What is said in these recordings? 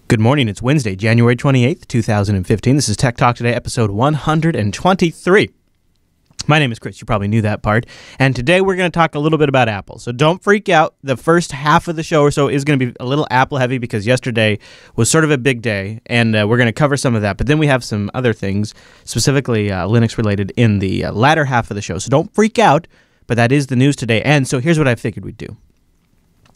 Good morning. It's Wednesday, January 28th, 2015. This is Tech Talk Today, episode 123. My name is Chris. You probably knew that part. And today we're going to talk a little bit about Apple. So don't freak out. The first half of the show or so is going to be a little Apple heavy because yesterday was sort of a big day, and we're going to cover some of that. But then we have some other things, specifically Linux related, in the latter half of the show. So don't freak out, but that is the news today. And so here's what I figured we'd do.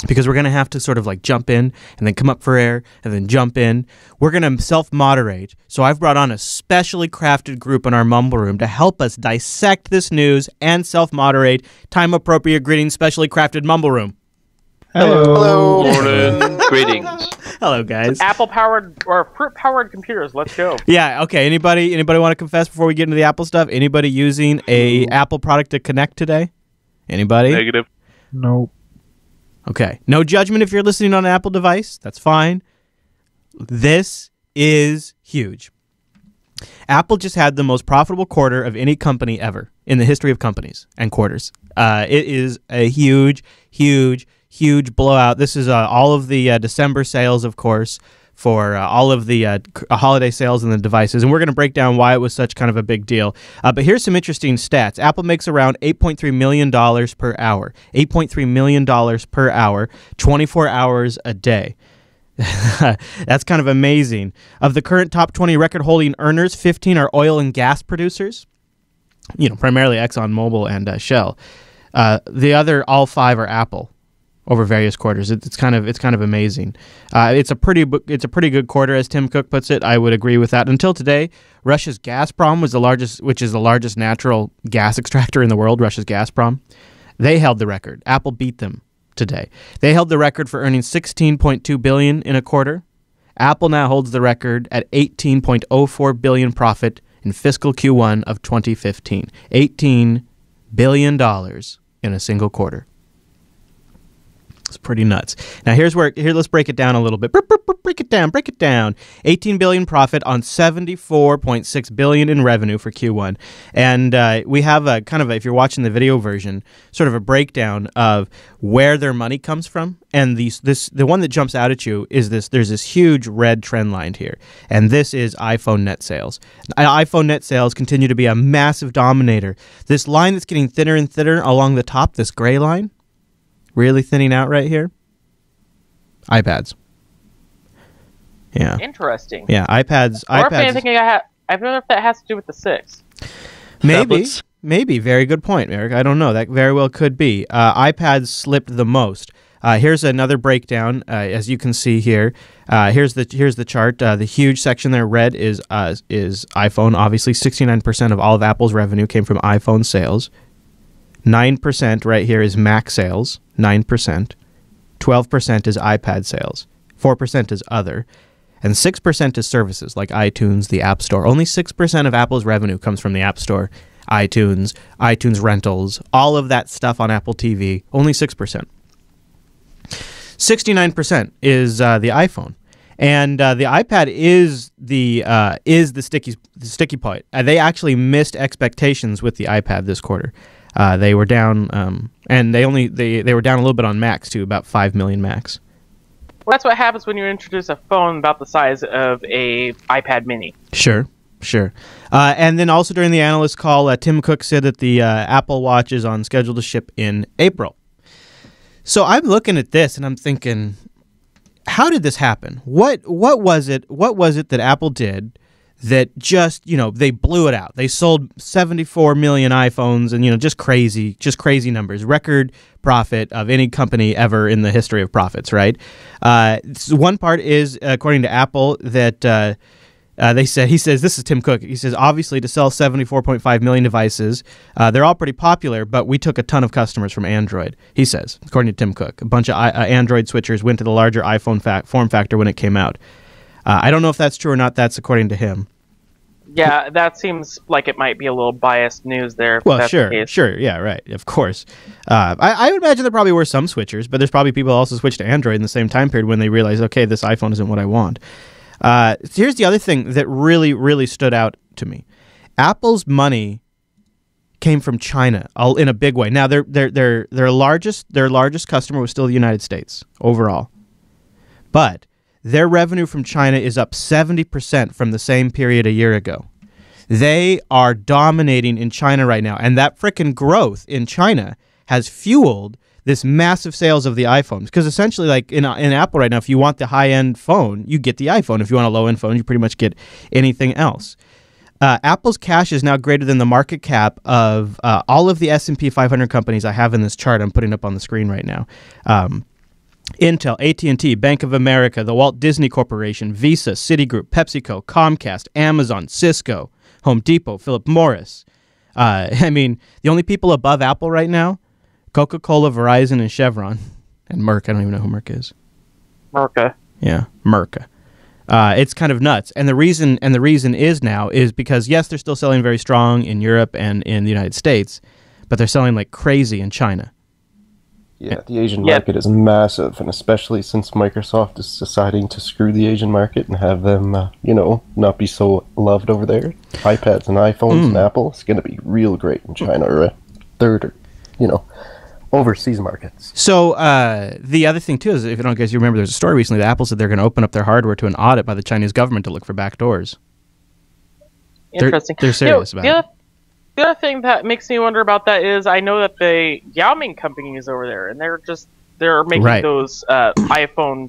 Because we're going to have to sort of like jump in and then come up for air and then jump in. We're going to self-moderate. So I've brought on a specially crafted group in our Mumble Room to help us dissect this news and self-moderate. Time-appropriate greetings, specially crafted Mumble Room. Hello. Morning. Greetings. Hello, guys. Apple-powered or fruit-powered computers. Let's go. Yeah, okay. Anybody want to confess before we get into the Apple stuff? Anybody using a Apple product to connect today? Anybody? Negative. Nope. Okay. No judgment if you're listening on an Apple device. That's fine. This is huge. Apple just had the most profitable quarter of any company ever in the history of companies and quarters. It is a huge, huge, huge blowout. This is all of the December sales, of course, for all of the holiday sales and the devices. And we're going to break down why it was such kind of a big deal. But here's some interesting stats. Apple makes around $8.3 million per hour. $8.3 million per hour, 24 hours a day. That's kind of amazing. Of the current top 20 record-holding earners, 15 are oil and gas producers, primarily ExxonMobil and Shell. The other, all 5 are Apple. Over various quarters, it's kind of amazing. It's a pretty good quarter, as Tim Cook puts it. I would agree with that. Until today, Russia's Gazprom was the largest, which is the largest natural gas extractor in the world. Russia's Gazprom, they held the record. Apple beat them today. They held the record for earning $16.2 billion in a quarter. Apple now holds the record at $18.04 billion profit in fiscal Q1 of 2015. $18 billion in a single quarter. It's pretty nuts. Now here let's break it down a little bit. Break it down. $18 billion profit on $74.6 billion in revenue for Q1. And we have a kind of if you're watching the video version, sort of a breakdown of where their money comes from. And the one that jumps out at you is this. There's this huge red trend line here, and this is iPhone net sales. iPhone net sales continue to be a massive dominator. This line that's getting thinner and thinner along the top, this gray line, really thinning out right here. iPads. Yeah. Interesting. Yeah, iPads. I wonder if that has to do with the 6. Maybe. Very good point, Eric. I don't know. That very well could be. iPads slipped the most. Here's another breakdown. As you can see here, here's the chart. The huge section there, red, is iPhone. Obviously, 69% of all of Apple's revenue came from iPhone sales. 9% right here is Mac sales, 9%. 12% is iPad sales. 4% is other. And 6% is services like iTunes, the App Store. Only 6% of Apple's revenue comes from the App Store, iTunes rentals, all of that stuff on Apple TV. Only 6%. 69% is the iPhone. And the iPad is the sticky point. They actually missed expectations with the iPad this quarter. They were down, and they were down a little bit on Macs too, about 5 million Macs. Well, that's what happens when you introduce a phone about the size of a iPad Mini. Sure. And then also during the analyst call, Tim Cook said that the Apple Watch is on schedule to ship in April. So I'm looking at this and I'm thinking, how did this happen? What was it that Apple did that just, they blew it out? They sold 74 million iPhones and, just crazy numbers. Record profit of any company ever in the history of profits, right? One part is, according to Apple, that he says, this is Tim Cook, he says, obviously to sell 74.5 million devices, they're all pretty popular, but we took a ton of customers from Android, he says, according to Tim Cook. A bunch of Android switchers went to the larger iPhone form factor when it came out. I don't know if that's true or not. That's according to him. Yeah, that seems like it might be a little biased news there. Well, sure, yeah, right, of course. I would imagine there probably were some switchers, but there's probably people also switched to Android in the same time period when they realized, okay, this iPhone isn't what I want. Here's the other thing that really, really stood out to me. Apple's money came from China in a big way. Now, their largest customer was still the United States overall, but their revenue from China is up 70% from the same period a year ago. They are dominating in China right now, and that frickin' growth in China has fueled this massive sales of the iPhones. Because essentially, like in Apple right now, if you want the high-end phone, you get the iPhone. If you want a low-end phone, you pretty much get anything else. Apple's cash is now greater than the market cap of all of the S&P 500 companies I have in this chart I'm putting up on the screen right now. Intel, AT&T, Bank of America, the Walt Disney Corporation, Visa, Citigroup, PepsiCo, Comcast, Amazon, Cisco, Home Depot, Philip Morris. I mean, the only people above Apple right now, Coca-Cola, Verizon, and Chevron. And Merck. I don't even know who Merck is. Merca. Yeah, Merck. It's kind of nuts. And the reason is now is because, yes, they're still selling very strong in Europe and in the United States, but they're selling like crazy in China. Yeah, the Asian market is massive, and especially since Microsoft is deciding to screw the Asian market and have them, not be so loved over there. iPads and iPhones and Apple, it's going to be real great in China or a third or, overseas markets. So the other thing, too, is if you don't guys remember, there's a story recently that Apple said they're going to open up their hardware to an audit by the Chinese government to look for backdoors. Interesting. They're serious about it. The other thing that makes me wonder about that is I know that the Yao Ming company is over there, and they're making those iPhone.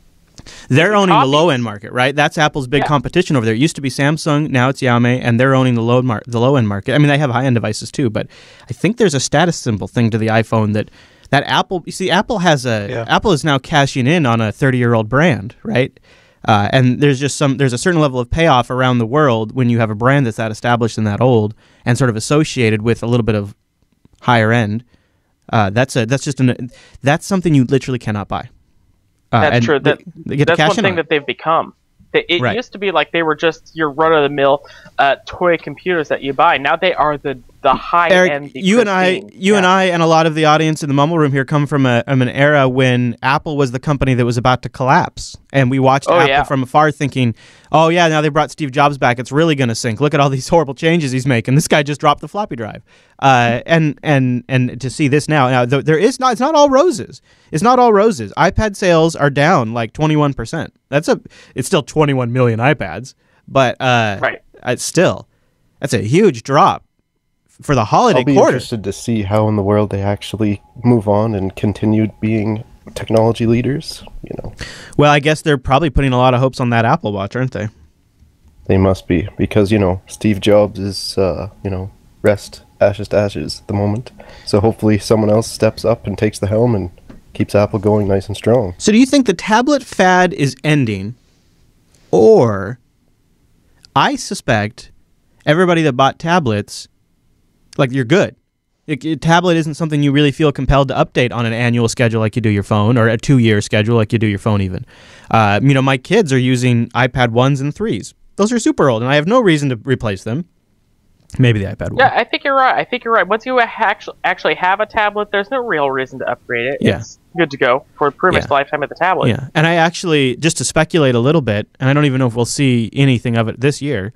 They're owning the low end market, right? That's Apple's big competition over there. It used to be Samsung, now it's Xiaomi, and they're owning the low end market. I mean, they have high end devices too, but I think there's a status symbol thing to the iPhone that Apple. You see, Apple is now cashing in on a 30-year-old brand, right? And there's a certain level of payoff around the world when you have a brand that's that established and that old and sort of associated with a little bit of higher end. That's something you literally cannot buy. That's true. That's one thing that they've become. It used to be like they were just your run-of-the-mill toy computers that you buy. Now they are the high-end. You and I and a lot of the audience in the Mumble Room here come from an era when Apple was the company that was about to collapse. And we watched Apple from afar thinking, oh, yeah, now they brought Steve Jobs back. It's really going to sink. Look at all these horrible changes he's making. This guy just dropped the floppy drive. And to see this now it's not all roses. It's not all roses. iPad sales are down like 21%. It's still 21 million iPads, but it's still, that's a huge drop for the holiday quarter. I'll be interested to see how in the world they actually move on and continue being technology leaders, Well, I guess they're probably putting a lot of hopes on that Apple Watch, aren't they? They must be, because, Steve Jobs is, rest ashes to ashes at the moment. So hopefully someone else steps up and takes the helm and keeps Apple going nice and strong. So do you think the tablet fad is ending, or I suspect everybody that bought tablets, like, you're good. A tablet isn't something you really feel compelled to update on an annual schedule like you do your phone, or a 2-year schedule like you do your phone even. My kids are using iPad 1s and 3s. Those are super old, and I have no reason to replace them. Maybe the iPad 1. Yeah, I think you're right. Once you actually have a tablet, there's no real reason to upgrade it. Yeah. It's good to go for pretty much the lifetime of the tablet. Yeah, and I actually, just to speculate a little bit, and I don't even know if we'll see anything of it this year,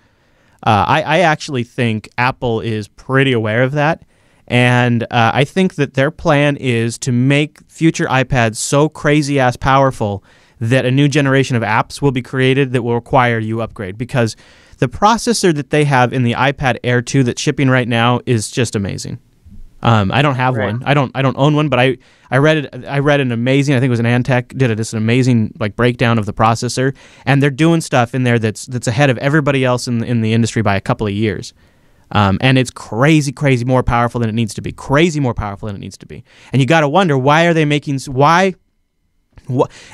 I actually think Apple is pretty aware of that. And I think that their plan is to make future iPads so crazy-ass powerful that a new generation of apps will be created that will require you upgrade. Because the processor that they have in the iPad Air 2 that's shipping right now is just amazing. I don't have one. I don't own one, but I read an amazing, I think it was an Antec, did an amazing breakdown of the processor. And they're doing stuff in there that's ahead of everybody else in the industry by a couple of years. And it's crazy more powerful than it needs to be. And you got to wonder, why are they making...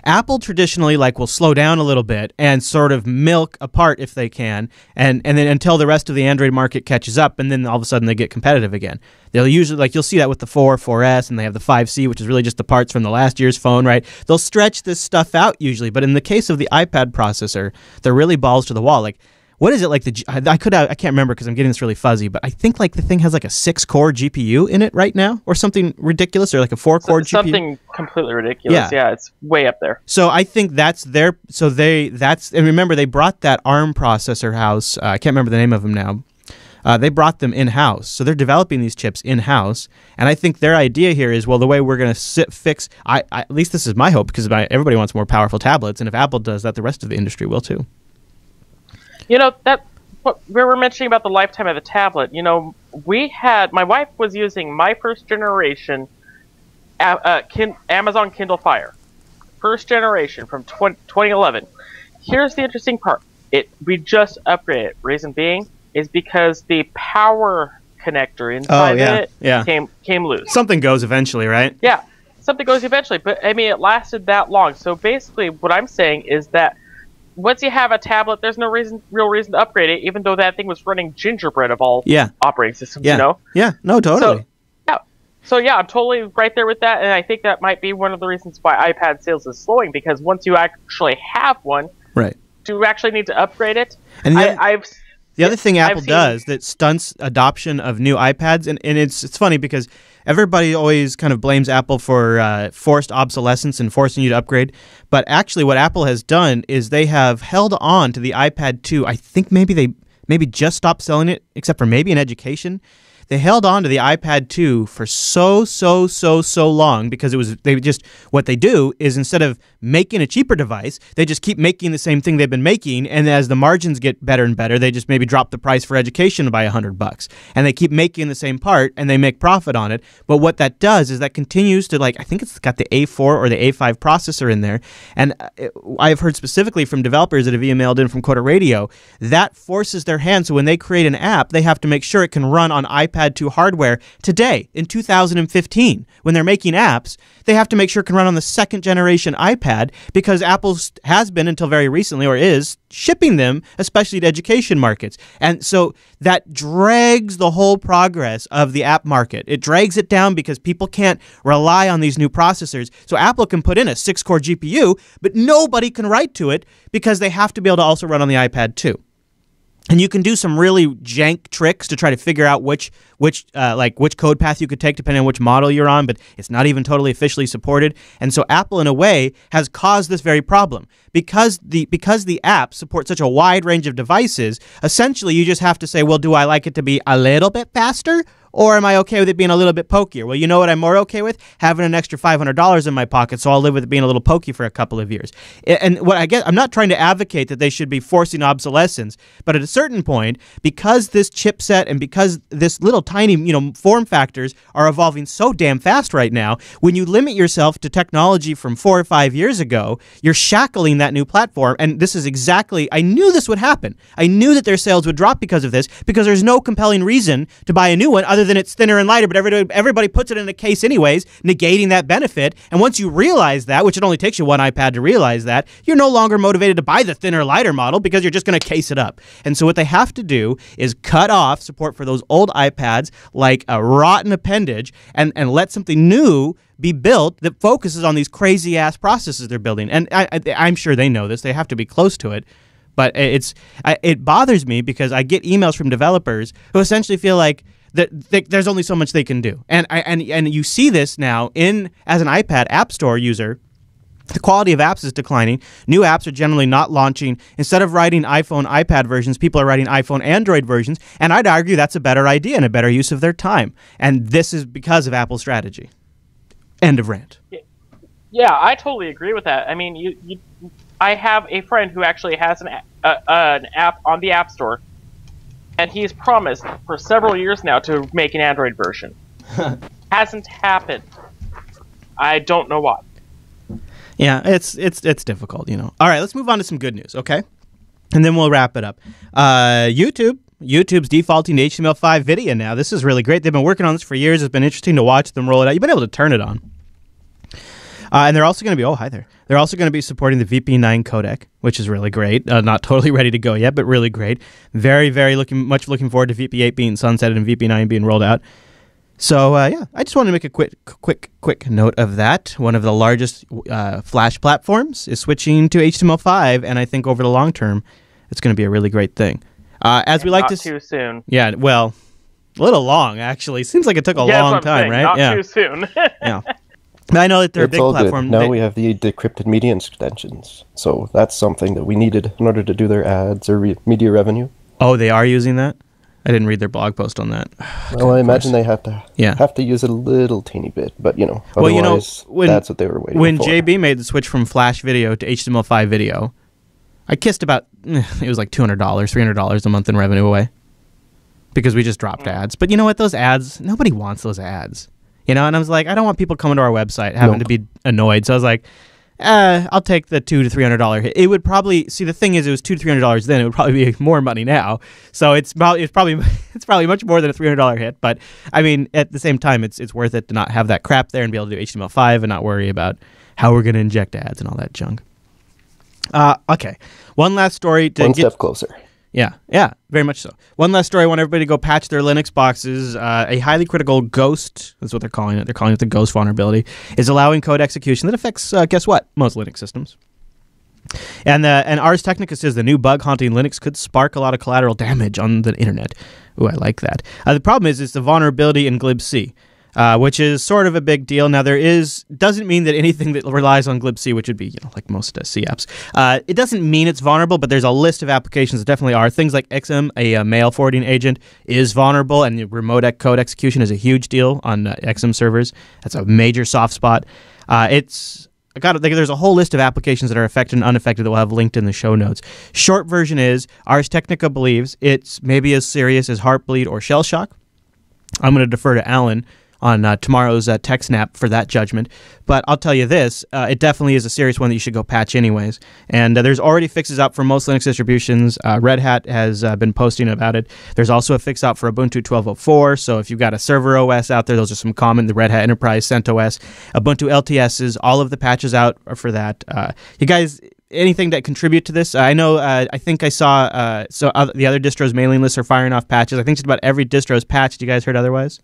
Apple traditionally will slow down a little bit and sort of milk apart if they can, and then until the rest of the Android market catches up, and then all of a sudden they get competitive again. They'll usually, you'll see that with the 4S, and they have the 5C, which is really just the parts from the last year's phone, right? They'll stretch this stuff out usually, but in the case of the iPad processor, they're really balls to the wall. What is it I can't remember because I'm getting this really fuzzy, but I think the thing has a 6-core GPU in it right now, or something ridiculous, or a 4-core GPU. Something completely ridiculous. Yeah, it's way up there. So I think that's their. And remember, they brought that ARM processor house. I can't remember the name of them now. They brought them in-house. So they're developing these chips in-house. And I think their idea here is, well, the way we're going to fix, at least this is my hope, because everybody wants more powerful tablets. And if Apple does that, the rest of the industry will too. You know, what we were mentioning about the lifetime of the tablet, you know, my wife was using my first generation Amazon Kindle Fire. First generation from 2011. Here's the interesting part. We just upgraded. Reason being is because the power connector inside of it came loose. Something goes eventually, right? Yeah, something goes eventually. But, I mean, it lasted that long. So basically what I'm saying is that once you have a tablet, there's no real reason to upgrade it, even though that thing was running gingerbread of all operating systems, you know? Yeah, no, totally. So, I'm totally right there with that, and I think that might be one of the reasons why iPad sales is slowing, because once you actually have one, right, do you actually need to upgrade it? And the other thing Apple does that stunts adoption of new iPads, and it's funny because everybody always kind of blames Apple for forced obsolescence and forcing you to upgrade, but actually what Apple has done is they have held on to the iPad 2. I think maybe they just stopped selling it, except for maybe in education. They held on to the iPad 2 for so long because what they do is instead of making a cheaper device, they just keep making the same thing they've been making, and as the margins get better and better, they just maybe drop the price for education by $100. And they keep making the same part and they make profit on it. But what that does is that continues to, like, I think it's got the A4 or the A5 processor in there. And I've heard specifically from developers that have emailed in from Coda Radio, that forces their hand. So when they create an app, they have to make sure it can run on iPad 2 hardware today in 2015. When they're making apps, they have to make sure it can run on the second generation iPad because Apple has been until very recently, or is, shipping them, especially to education markets. And so that drags the whole progress of the app market. It drags it down because people can't rely on these new processors. So Apple can put in a 6-core GPU, but nobody can write to it because they have to be able to also run on the iPad 2. And you can do some really jank tricks to try to figure out which code path you could take depending on which model you're on, but it's not even totally officially supported. And so Apple, in a way, has caused this very problem. Because the app supports such a wide range of devices, essentially you just have to say, well, do I like it to be a little bit faster? Or am I okay with it being a little bit pokier? Well, you know what I'm more okay with? Having an extra $500 in my pocket, so I'll live with it being a little pokey for a couple of years. And what I get, I'm not trying to advocate that they should be forcing obsolescence, but at a certain point, because this chipset and because this little tiny, form factors are evolving so damn fast right now, when you limit yourself to technology from 4 or 5 years ago, you're shackling that new platform. And this is exactly, I knew this would happen. I knew that their sales would drop because of this, because there's no compelling reason to buy a new one other than it's thinner and lighter, but everybody puts it in a case anyways, negating that benefit. And once you realize that, which it only takes you one iPad to realize that, you're no longer motivated to buy the thinner, lighter model because you're just going to case it up. And so what they have to do is cut off support for those old iPads like a rotten appendage and let something new be built that focuses on these crazy-ass processes they're building. And I'm sure they know this. They have to be close to it. But it bothers me because I get emails from developers who essentially feel like there's only so much they can do. And you see this now as an iPad App Store user. The quality of apps is declining. New apps are generally not launching. Instead of writing iPhone, iPad versions, people are writing iPhone, Android versions. And I'd argue that's a better idea and a better use of their time. And this is because of Apple's strategy. End of rant. Yeah, I totally agree with that. I mean, I have a friend who actually has an app on the App Store, and he's promised for several years now to make an Android version. Hasn't happened. I don't know why. Yeah, it's difficult, All right, let's move on to some good news, okay? And then we'll wrap it up. YouTube's defaulting to HTML5 video now. This is really great. They've been working on this for years. It's been interesting to watch them roll it out. You've been able to turn it on. And they're also going to be, hi there. They're also going to be supporting the VP9 codec, which is really great. Not totally ready to go yet, but really great. Very, very much looking forward to VP8 being sunsetted and VP9 being rolled out. So, I just wanted to make a quick note of that. One of the largest Flash platforms is switching to HTML5, and I think over the long term, it's going to be a really great thing. As we like to, not too soon. Yeah, well, a little long actually. Seems like it took a long time, right? Not too soon. Yeah. I know that they're a big platform. Now we have the decrypted media extensions, so that's something that we needed in order to do their ads or media revenue. Oh, they are using that? I didn't read their blog post on that. Well, I imagine they have to Yeah. have to use it a little teeny bit, but otherwise, When, that's what they were waiting when for. JB made the switch from Flash video to HTML5 video, I kissed about it was like $200, $300 a month in revenue away because we just dropped ads. But you know what? Those ads, nobody wants those ads. And I was like, I don't want people coming to our website having to be annoyed. So I was like, I'll take the $200 to $300 hit. It would probably it was $200 to $300 then. It would probably be more money now. So it's probably much more than a $300 hit. But I mean, at the same time, it's worth it to not have that crap there and be able to do HTML5 and not worry about how we're going to inject ads and all that junk. Okay, one last story. One step closer. Yeah, very much so. One last story. I want everybody to go patch their Linux boxes. A highly critical ghost, that's what they're calling it. They're calling it the ghost vulnerability, is allowing code execution that affects, guess what? Most Linux systems. And Ars Technica says the new bug haunting Linux could spark a lot of collateral damage on the internet. Ooh, I like that. The problem is it's the vulnerability in Glibc. Which is sort of a big deal. Now, doesn't mean that anything that relies on Glibc, which would be like most C apps, it doesn't mean it's vulnerable, but there's a list of applications that definitely are. Things like XM, a mail forwarding agent, is vulnerable, and remote code execution is a huge deal on XM servers. That's a major soft spot. There's a whole list of applications that are affected and unaffected that we'll have linked in the show notes. Short version is, Ars Technica believes it's maybe as serious as Heartbleed or Shell Shock. I'm going to defer to Alan on tomorrow's Tech Snap for that judgment. But I'll tell you this, it definitely is a serious one that you should go patch anyways. And there's already fixes out for most Linux distributions. Red Hat has been posting about it. There's also a fix out for Ubuntu 12.04, so if you've got a server OS out there, those are some common, the Red Hat Enterprise, CentOS, Ubuntu LTSs, all of the patches out are for that. You guys, anything that contribute to this? I know, I think I saw the other distros' mailing lists are firing off patches. I think just about every distro is patched. You guys heard otherwise?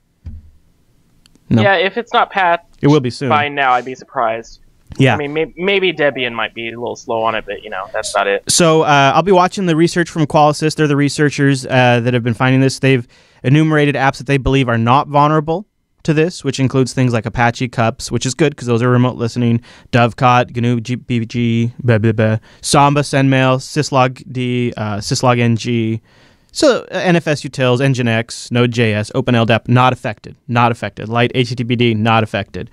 No. Yeah, if it's not patched, it will be soon. By now, I'd be surprised. Yeah. I mean, maybe Debian might be a little slow on it, but that's not it. So I'll be watching the research from Qualisys. They're the researchers that have been finding this. They've enumerated apps that they believe are not vulnerable to this, which includes things like Apache Cups, which is good because those are remote listening, Dovecot, GNU BBG, blah, blah, blah, Samba, SendMail, syslog-d, syslog-ng. So NFS utils, Nginx, Node.js, OpenLDAP, not affected. Light HTTPD, not affected.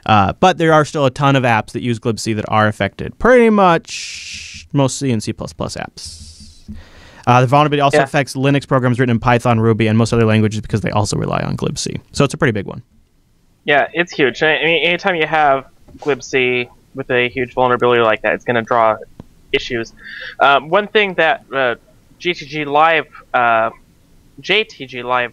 But there are still a ton of apps that use Glibc that are affected. Pretty much most C and C++ apps. The vulnerability also affects Linux programs written in Python, Ruby, and most other languages because they also rely on Glibc. So it's a pretty big one. Yeah, it's huge. I mean, anytime you have Glibc with a huge vulnerability like that, it's going to draw issues. One thing that JTG Live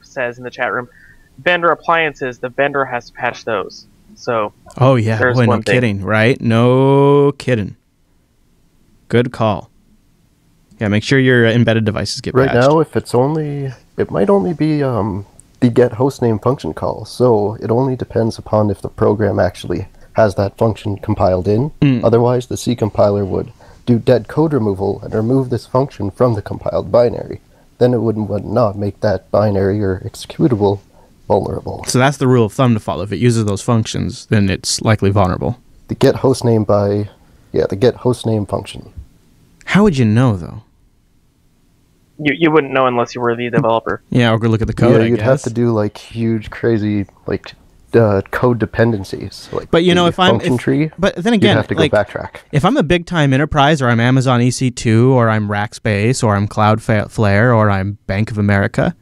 says in the chat room, vendor appliances, the vendor has to patch those. So oh yeah, boy, no kidding, right? No kidding. Good call. Yeah, make sure your embedded devices get patched. Right now, it might only be the get hostname function call. So it only depends upon if the program actually has that function compiled in. Otherwise, the C compiler would do dead code removal and remove this function from the compiled binary. Then it would not make that binary or executable vulnerable. So that's the rule of thumb to follow. If it uses those functions, then it's likely vulnerable. The get hostname function. How would you know, though? You wouldn't know unless you were the developer. Yeah, or go look at the code. Yeah, you'd have to do huge, crazy code dependencies. But if I'm tree, but then again, you have to go backtrack. If I'm a big time enterprise, or I'm Amazon EC2, or I'm Rackspace, or I'm Cloudflare, or I'm Bank of America,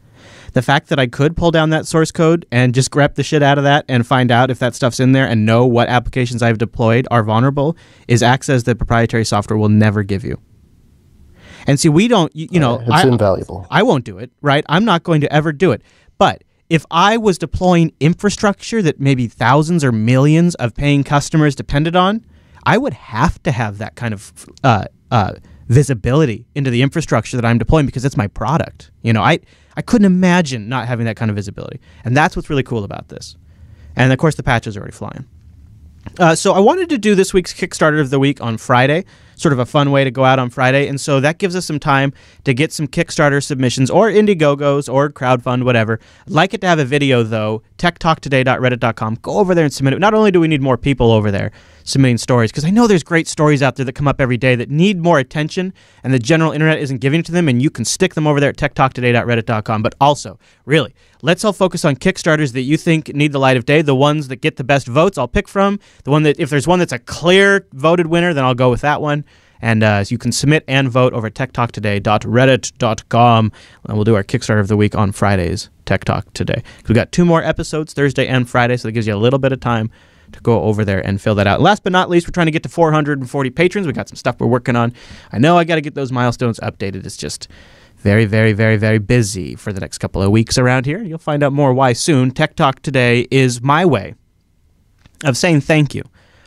the fact that I could pull down that source code and just grep the shit out of that and find out if that stuff's in there and know what applications I've deployed are vulnerable is access that proprietary software will never give you. And see, we don't, it's invaluable. I won't do it, right? I'm not going to ever do it. But if I was deploying infrastructure that maybe thousands or millions of paying customers depended on, I would have to have that kind of visibility into the infrastructure that I'm deploying because it's my product. I couldn't imagine not having that kind of visibility. And that's what's really cool about this. And of course, the patches are already flying. So I wanted to do this week's Kickstarter of the week on Friday, sort of a fun way to go out on Friday. And so that gives us some time to get some Kickstarter submissions or Indiegogos or crowdfund, whatever. I'd like it to have a video, though. techtalktoday.reddit.com. Go over there and submit it. Not only do we need more people over there, submitting stories, because I know there's great stories out there that come up every day that need more attention and the general internet isn't giving it to them, and you can stick them over there at techtalktoday.reddit.com. But also, really, let's all focus on Kickstarters that you think need the light of day, the ones that get the best votes I'll pick from, the one that if there's one that's a clear voted winner, then I'll go with that one. And you can submit and vote over at techtalktoday.reddit.com. And we'll do our Kickstarter of the week on Fridays, Tech Talk Today. We've got 2 more episodes, Thursday and Friday, so that gives you a little bit of time to go over there and fill that out. And last but not least, we're trying to get to 440 patrons. We got some stuff we're working on. I know I got to get those milestones updated. It's just very, very, very, very busy for the next couple of weeks around here. You'll find out more why soon. Tech Talk Today is my way of saying thank you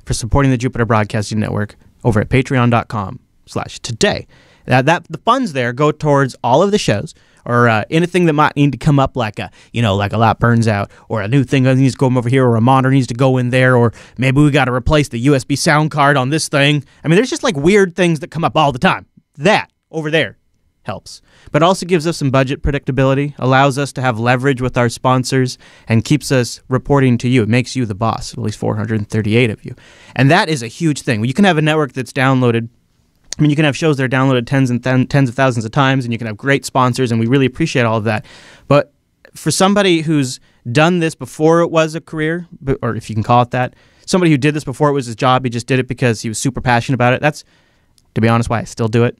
for supporting the Jupiter Broadcasting Network over at patreon.com/today. The funds there go towards all of the shows, or anything that might need to come up, like a lot burns out, or a new thing that needs to go over here, or a monitor needs to go in there, or maybe we got to replace the USB sound card on this thing. I mean, there's just like weird things that come up all the time. That over there helps. But also gives us some budget predictability, allows us to have leverage with our sponsors, and keeps us reporting to you. It makes you the boss, at least 438 of you. And that is a huge thing. You can have a network that's downloaded. I mean, you can have shows that are downloaded tens of thousands of times, and you can have great sponsors, and we really appreciate all of that. But for somebody who's done this before it was a career, or if you can call it that, somebody who did this before it was his job, he just did it because he was super passionate about it, that's, to be honest, why I still do it.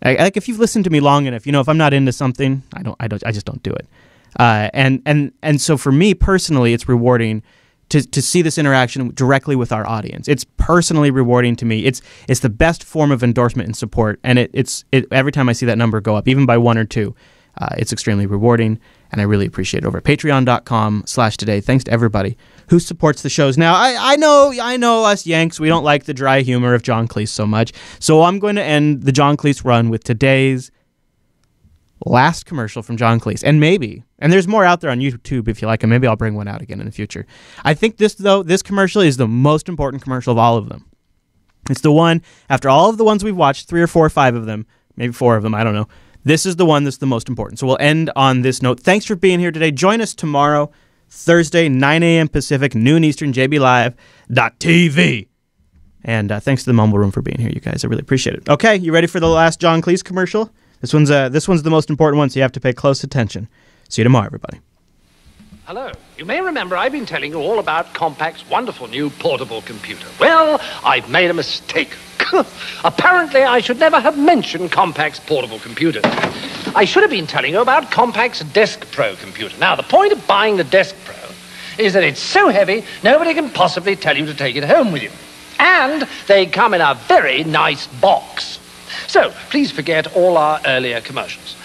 Like, if you've listened to me long enough, if I'm not into something, I just don't do it. And so for me personally, it's rewarding to see this interaction directly with our audience. It's personally rewarding to me. It's the best form of endorsement and support, and it's every time I see that number go up, even by 1 or 2, it's extremely rewarding, and I really appreciate it. Over at patreon.com/today. Thanks to everybody who supports the shows. Now, I know us Yanks, we don't like the dry humor of John Cleese so much, so I'm going to end the John Cleese run with today's last commercial from John Cleese. And there's more out there on YouTube if you like, and maybe I'll bring one out again in the future. I think this commercial is the most important commercial of all of them. It's the one, after all of the ones we've watched, 3 or 4 or 5 of them, maybe 4 of them, I don't know. This is the one that's the most important. So we'll end on this note. Thanks for being here today. Join us tomorrow, Thursday, 9 a.m. Pacific, noon Eastern, jblive.tv. And thanks to the Mumble Room for being here, you guys. I really appreciate it. Okay, you ready for the last John Cleese commercial? This one's the most important one, so you have to pay close attention. See you tomorrow, everybody. Hello. You may remember I've been telling you all about Compact's wonderful new portable computer. Well, I've made a mistake. Apparently, I should never have mentioned Compact's portable computer. I should have been telling you about Compact's Desk Pro computer. Now, the point of buying the Desk Pro is that it's so heavy, nobody can possibly tell you to take it home with you. And they come in a very nice box. So, please forget all our earlier commercials.